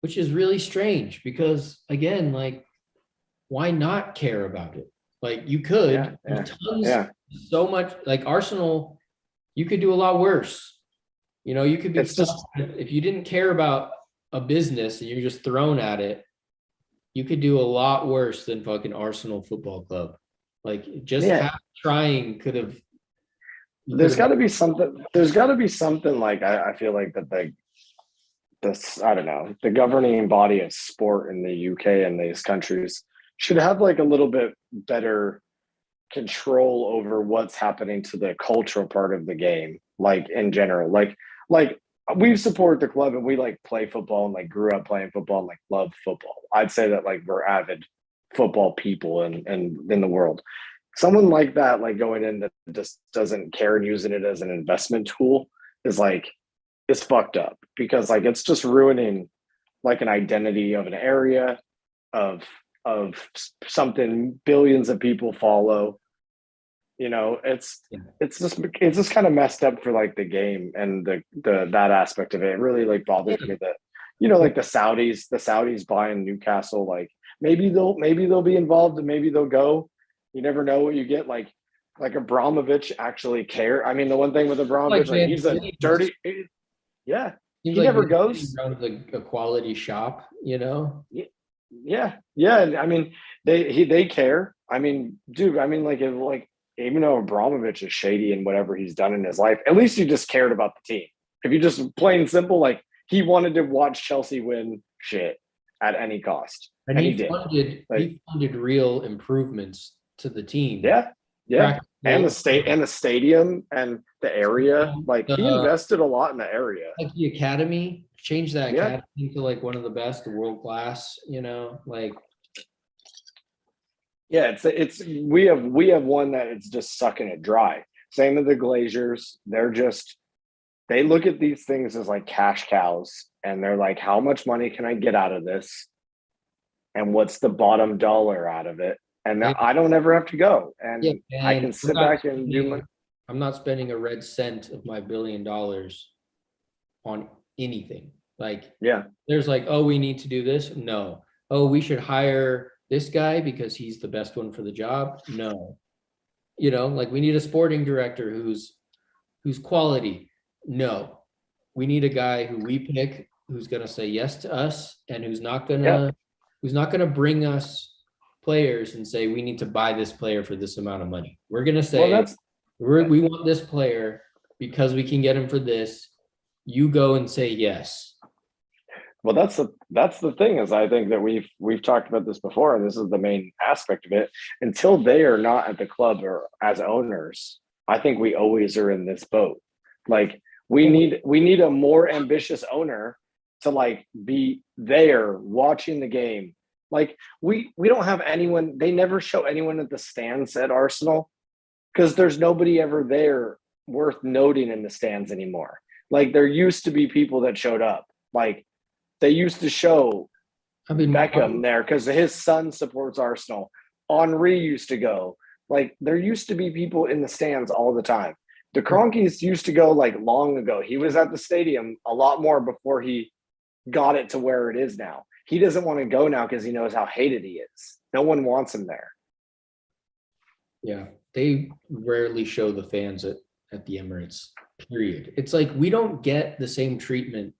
which is really strange because again, like why not care about it? Like you Yeah, could, yeah, there's tons, yeah. so much like Arsenal, you could do a lot worse. You know, you could be It's just if you didn't care about a business and you're just thrown at it, you could do a lot worse than fucking Arsenal Football Club. Like just yeah. half trying could have you could There's have got to be something. There's got to be something like I feel like that this I don't know, the governing body of sport in the UK and these countries should have like a little bit better control over what's happening to the cultural part of the game, like in general. Like we support the club and we like play football and like grew up playing football and like love football. I'd say that like we're avid football people and in the world. Someone like that, like going in that just doesn't care and using it as an investment tool is like is fucked up because like it's just ruining like an identity of an area of of something billions of people follow. You know, it's just kind of messed up for like the game and the that aspect of it. It really like bothers me that like the Saudis buying Newcastle, like maybe they'll be involved and maybe they'll go. You never know what you get. Like Abramovich actually care. I mean, the one thing with like Abramovich, like Man he's a City dirty. Yeah, seems he like never Man City goes. runs a quality shop, you know? Yeah, yeah. I mean, they care. I mean, dude. I mean, like even though Abramovich is shady and whatever he's done in his life, at least you just cared about the team. If you just plain simple, like he wanted to watch Chelsea win shit at any cost, And and he did. Like, he funded real improvements to the team. yeah, yeah. And the Practical, state and the stadium and the area. Like he the invested a lot in the area. like the academy, change that Yeah. academy to like one of the best, world class, you know, like Yeah, it's we have one that it's just sucking it dry. Same with the Glaziers. They look at these things as like cash cows and they're like, how much money can I get out of this? And what's the bottom dollar out of it? And yeah, I don't ever have to go. yeah, And I and can sit back and do my I'm not spending a red cent of my $1 billion on anything. Like yeah. there's like, oh, we need to do this. No. Oh, we should hire this guy because he's the best one for the job. No. You know, like we need a sporting director who's quality. No. We need a guy who we pick who's gonna say yes to us and Yeah. who's not gonna bring us players and say we need to buy this player for this amount of money. We're gonna Well, say we want this player because we can get him for this. You go and say yes. that's the thing is I think that we've talked about this before, and this is the main aspect of it. Until they are not at the club or as owners, I think we always are in this boat. Like we need a more ambitious owner to like be there watching the game. Like we don't have anyone, they never show anyone at the stands at Arsenal because there's nobody ever there worth noting in the stands anymore. Like there used to be people that showed up. Like they used to show I mean, Beckham there because his son supports Arsenal. Henri used to go. Like there used to be people in the stands all the time. The Cronkies used to go like long ago. He was at the stadium a lot more before he got it to where it is now. He doesn't want to go now because he knows how hated he is. No one wants him there. yeah, they rarely show the fans at the Emirates, period. It's like we don't get the same treatment,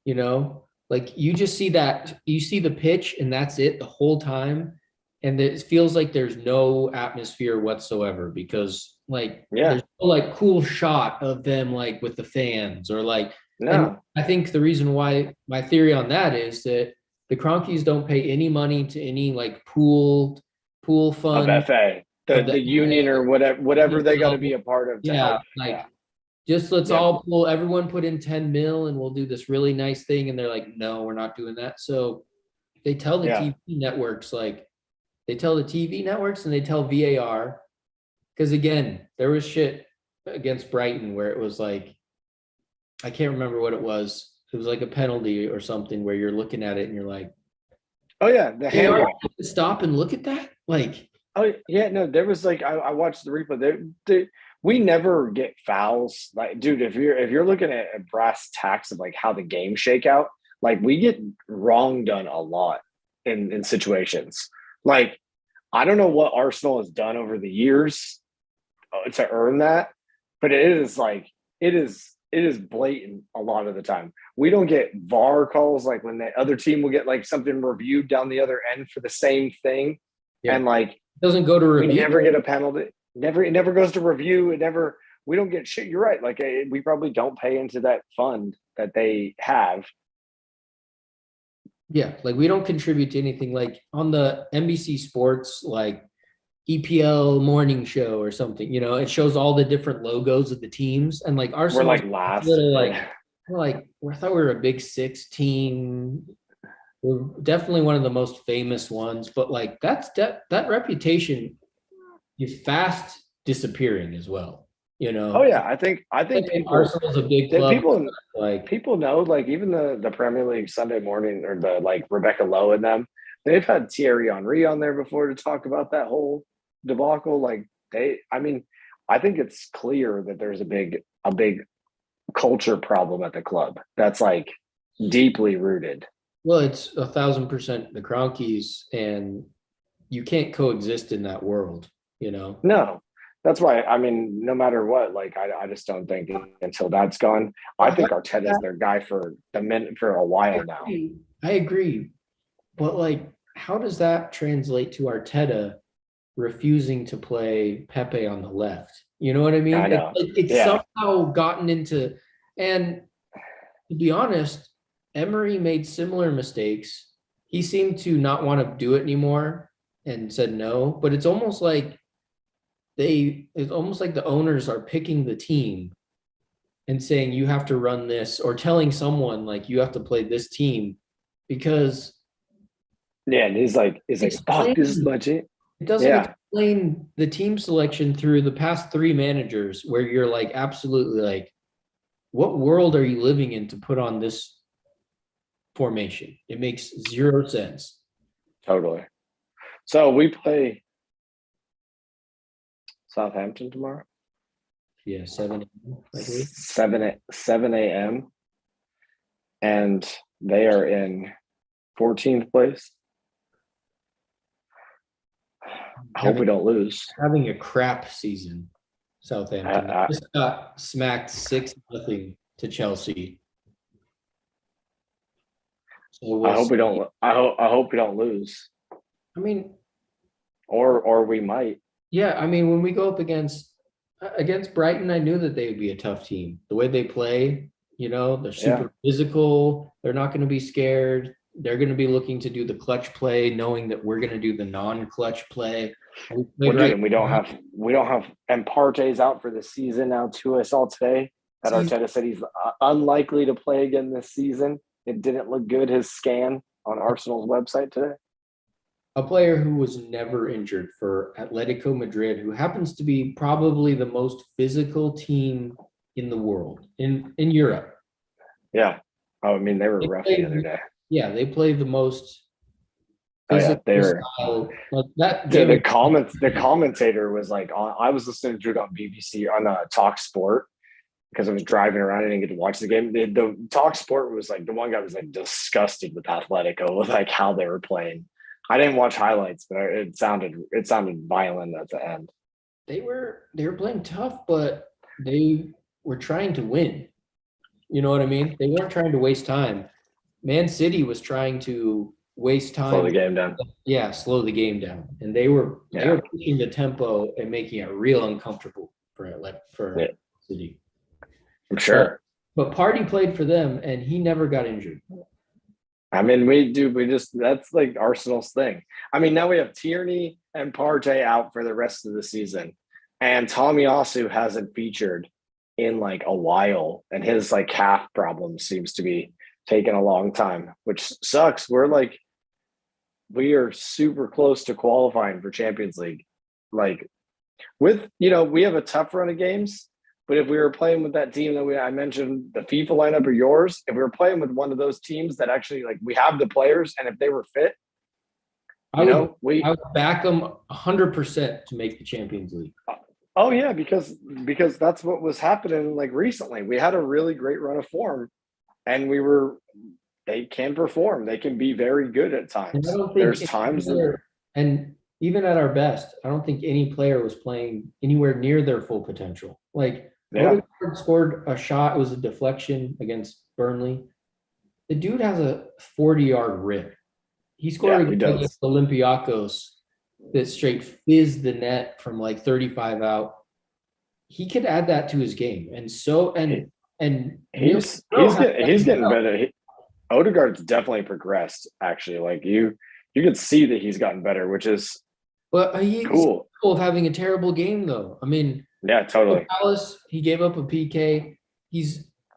you know? Like you just see that, you see the pitch and that's it the whole time. And it feels like there's no atmosphere whatsoever because like Yeah. there's no like cool shot of them like with the fans or like, and No. I think the reason why my theory on that is that the Cronkies don't pay any money to any like pool Of fund FA. The of the the union or whatever they got to be a part of to yeah, help. like Yeah. just let's Yeah. all pull everyone put in 10 mil and we'll do this really nice thing. And they're like, no, we're not doing that. So they tell the Yeah. TV networks, like they tell the TV networks and they tell VAR. Because again, there was shit against Brighton where it was like, I can't remember what it was. It was like a penalty or something where you're looking at it and you're like, Oh yeah. The VAR, handball. stop and look at that. Like, Oh yeah, no, there was like I watched the replay. We never get fouls. Like, dude, if you're looking at brass tacks of like how the game shake out, like we get wrong done a lot in situations. Like, I don't know what Arsenal has done over the years to earn that, but it is blatant a lot of the time. We don't get VAR calls like when the other team will get like something reviewed down the other end for the same thing, Yeah. and like Doesn't go to we review. never get a penalty. It never goes to review. It never. We don't get shit. You're right. Like we probably don't pay into that fund that they have. Yeah, like we don't contribute to anything. Like on the NBC Sports, like EPL morning show or something, it shows all the different logos of the teams, and like We're Arsenal's like last. little like I thought we were a Big Six team. We're definitely one of the most famous ones, but like that reputation is fast disappearing as well. Oh yeah, I think Arsenal's a big club. people Like people know, like even the Premier League Sunday morning, or the like Rebecca Lowe and them, they've had Thierry Henry on there before to talk about that whole debacle. Like I mean, I think it's clear that there's a big culture problem at the club that's like deeply rooted. well, it's 1,000% the Cronkies, and you can't coexist in that world. No, that's why. I mean, no matter what, like I just don't think until that's gone. I Well, think Arteta's their guy for the minute for a while now. I agree. But like, how does that translate to Arteta refusing to play Pepe on the left? You know what I mean? I know. It's Yeah. somehow gotten into, and to be honest, Emery made similar mistakes. He seemed to not want to do it anymore and said no. But it's almost like the owners are picking the team and saying you have to run this, or telling someone like you have to play this team, because Yeah, and he's like, fuck, this is explain my team. it doesn't Yeah. explain the team selection through the past three managers, where you're like absolutely like, what world are you living in to put on this formation? It makes zero sense. Totally. So we play Southampton tomorrow. Yeah, 7 I believe. 7 a.m. and they are in 14th place. I hope we don't lose. Having a crap season. Southampton just got smacked 6-0 to Chelsea. So I hope we don't. I hope we don't lose, I mean, or we might. yeah, I mean, when we go up against Brighton, I knew that they would be a tough team. The way they play, they're super physical. They're not going to be scared. They're going to be looking to do the clutch play, knowing that we're going to do the non-clutch play. And we don't have and Partey's out for the season now too. I saw today that Arteta said he's unlikely to play again this season. It didn't look good, his scan on Arsenal's website today. A player who was never injured for Atletico Madrid, who happens to be probably the most physical team in the world, in Europe. Yeah. Oh, I mean, they were rough the other day. Yeah, they play the most physical style. Like that. The commentator was like, I was listening to it on BBC on Talk Sport, because I was driving around and didn't get to watch the game. The Talk Sport was like, the one guy was like disgusted with Atletico, with like how they were playing. I didn't watch highlights, but it sounded violent at the end. They were playing tough, but they were trying to win. You know what I mean? They weren't trying to waste time. Man City was trying to waste time. Slow the game down. Yeah, slow the game down. And they were pushing the tempo and making it real uncomfortable for City. I'm sure. But Partey played for them, and he never got injured. I mean, that's like Arsenal's thing. I mean, now we have Tierney and Partey out for the rest of the season, and Tomiyasu hasn't featured in like a while, and his like calf problem seems to be taking a long time, which sucks. We are super close to qualifying for Champions League. Like, we have a tough run of games. But if we were playing with that team that I mentioned, the FIFA lineup or yours, if we were playing with one of those teams that actually, like, we have the players, and if they were fit, I would back them 100% to make the Champions League. Oh yeah, because that's what was happening like recently. We had a really great run of form, and they can perform. They can be very good at And I times. don't There's think times that and even at our best, I don't think any player was playing anywhere near their full potential. Like yeah, Odegaard scored a shot, it was a deflection against Burnley. The dude has a 40-yard rip. He scored yeah, he against does. Olympiacos that straight fizzed the net from like 35 out. He could add that to his game. And so and He's getting better. Odegaard's definitely progressed. Actually, like you can see that he's gotten better, which is but he's cool. capable of having a terrible game though. I mean, Yeah, totally. Palace, he gave up a PK.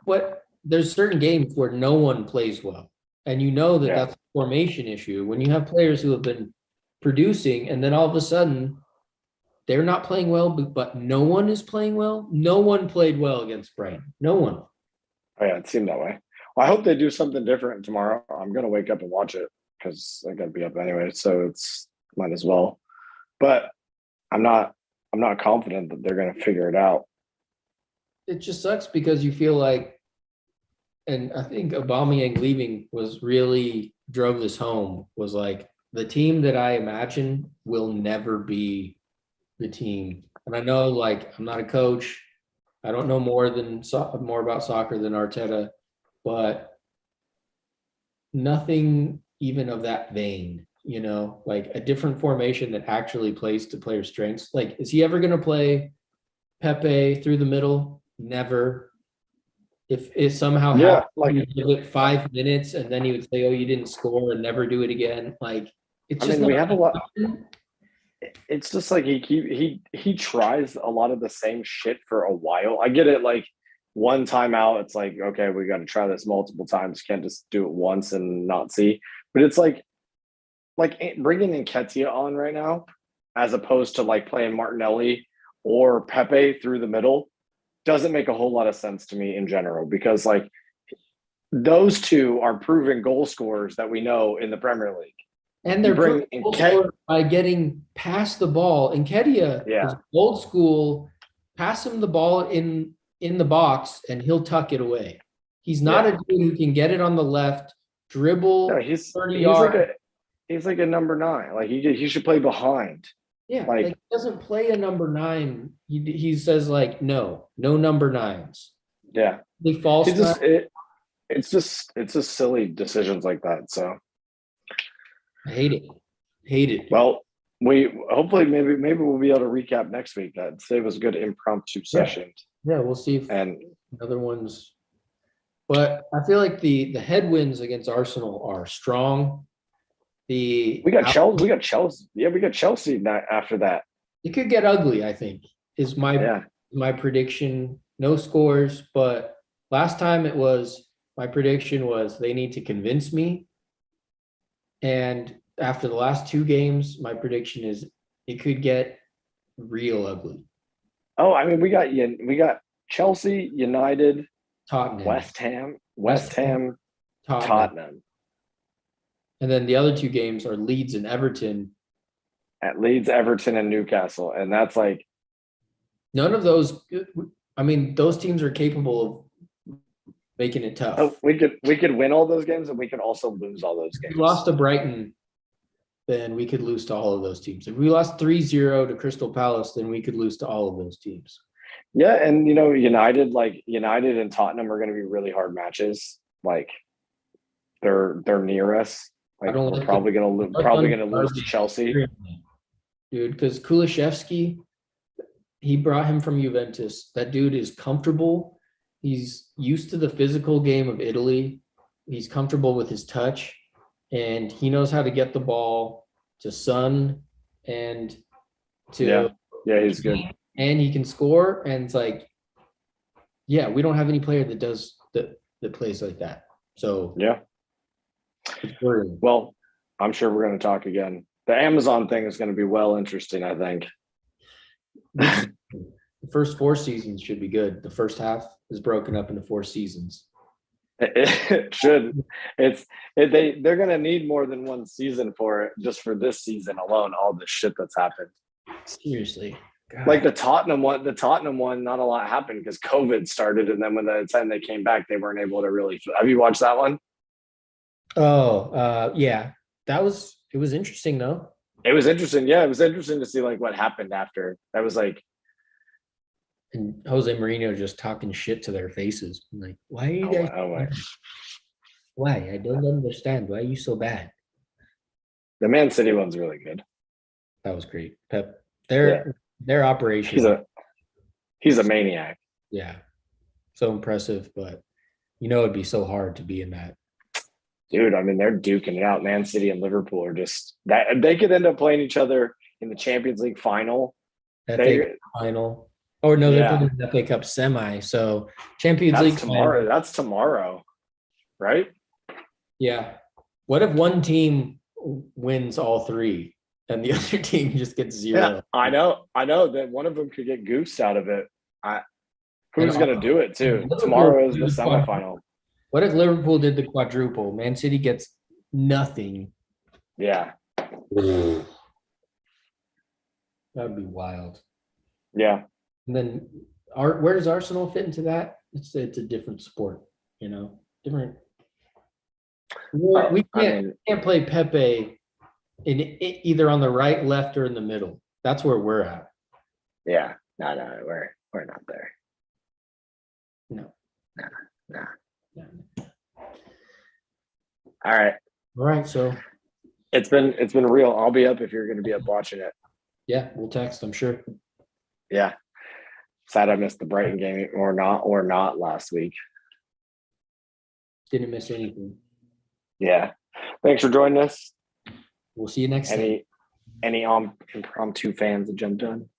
But there's certain games where no one plays well. And you know that Yeah. that's a formation issue. When you have players who have been producing and then all of a sudden they're not playing well, but no one is playing well. No one played well against Brighton. No one. Oh yeah, it seemed that way. Well, I hope they do something different tomorrow. I'm gonna wake up and watch it because I gotta be up anyway, so it's might as well. But I'm not confident that they're gonna figure it out. It just sucks because you feel like, and I think Aubameyang leaving was really drove this home, was like the team that I imagine will never be the team. And I know, like, I'm not a coach. I don't know more about soccer than Arteta, but nothing even of that vein, like a different formation that actually plays to player strengths. Like, is he ever going to play Pepe through the middle? Never. If it somehow happened, you give it 5 minutes and then he would say, "Oh, you didn't score," and never do it again. Like, it's just we have a lot. It's just like he tries a lot of the same shit for a while. I get it, like one time out, it's like, okay, we got to try this multiple times. Can't just do it once and not see. But it's like bringing Nketiah on right now, as opposed to like playing Martinelli or Pepe through the middle, doesn't make a whole lot of sense to me in general, because like those two are proven goal scorers that we know in the Premier League. And they're by getting past the ball. Nketiah is old school. Pass him the ball in the box, and he'll tuck it away. He's not a dude who can get it on the left, dribble. No, he's like a number 9. Like he should play behind. Yeah, like he doesn't play a number 9. He says like no number 9s. Yeah, they false. It's just silly decisions like that. So. I hate it. Well, we hopefully maybe we'll be able to recap next week. That save us a good impromptu session. Yeah, we'll see if other ones. But I feel like the headwinds against Arsenal are strong. We got Chelsea. Yeah, we got Chelsea after that. It could get ugly, I think, is my prediction. No scores, but last time my prediction was they need to convince me. And after the last 2 games, my prediction is it could get real ugly. Oh, I mean, we got Chelsea, United, Tottenham, West Ham, Tottenham. And then the other 2 games are Leeds and Everton. At Leeds, Everton, and Newcastle. And that's like none of those. I mean, those teams are capable of making it tough. So we could win all those games, and we could also lose all those games. If we lost to Brighton, then we could lose to all of those teams. If we lost 3-0 to Crystal Palace, then we could lose to all of those teams. Yeah, and United and Tottenham are going to be really hard matches. Like they're near us. Like we're probably going to lose to Chelsea, dude. Because Kulusevski, he brought him from Juventus. That dude is comfortable. He's used to the physical game of Italy. He's comfortable with his touch, and he knows how to get the ball to Son and to he's good, and he can score. And it's like, we don't have any player that plays like that. So it's worrying. Well, I'm sure we're going to talk again. The Amazon thing is going to be interesting, I think. The first 4 seasons should be good. The first half is broken up into 4 seasons. It should. They're gonna need more than one season for it, just for this season alone. All the shit that's happened. Seriously. God. Like the Tottenham one, not a lot happened because COVID started, and then when the time they came back, they weren't able to really. Have you watched that one? Oh, yeah. It was interesting though. It was interesting. Yeah, it was interesting to see like what happened after. That was like, And Jose Mourinho just talking shit to their faces. I'm like, why are you guys? oh, Why? I don't understand. Why are you so bad? the Man City one's really good. That was great. Pep, their operation. He's a maniac. Yeah. So impressive, but it'd be so hard to be in that. Dude, I mean, they're duking it out. Man City and Liverpool are just that they could end up playing each other in the Champions League final. FA Cup final. Or no, they're playing the FA Cup semi. So Champions League tomorrow. Final. That's tomorrow, right? Yeah. What if one team wins all three and the other team just gets zero? Yeah, I know that one of them could get goose out of it. Who's going to do it too? Tomorrow is the semifinal. What if Liverpool did the quadruple? Man City gets nothing. Yeah. That would be wild. Yeah. And then where does Arsenal fit into that? It's a different sport, different. We can't play Pepe in either on the right, left, or in the middle. That's where we're at. Yeah. No, we're not there. No. No. All right. So it's been real. I'll be up if you're going to be up watching it. Yeah, we'll text. I'm sure. Yeah. Sad I missed the Brighton game or not last week. Didn't miss anything. Yeah. Thanks for joining us. We'll see you next time. Any impromptu fans that jumped on?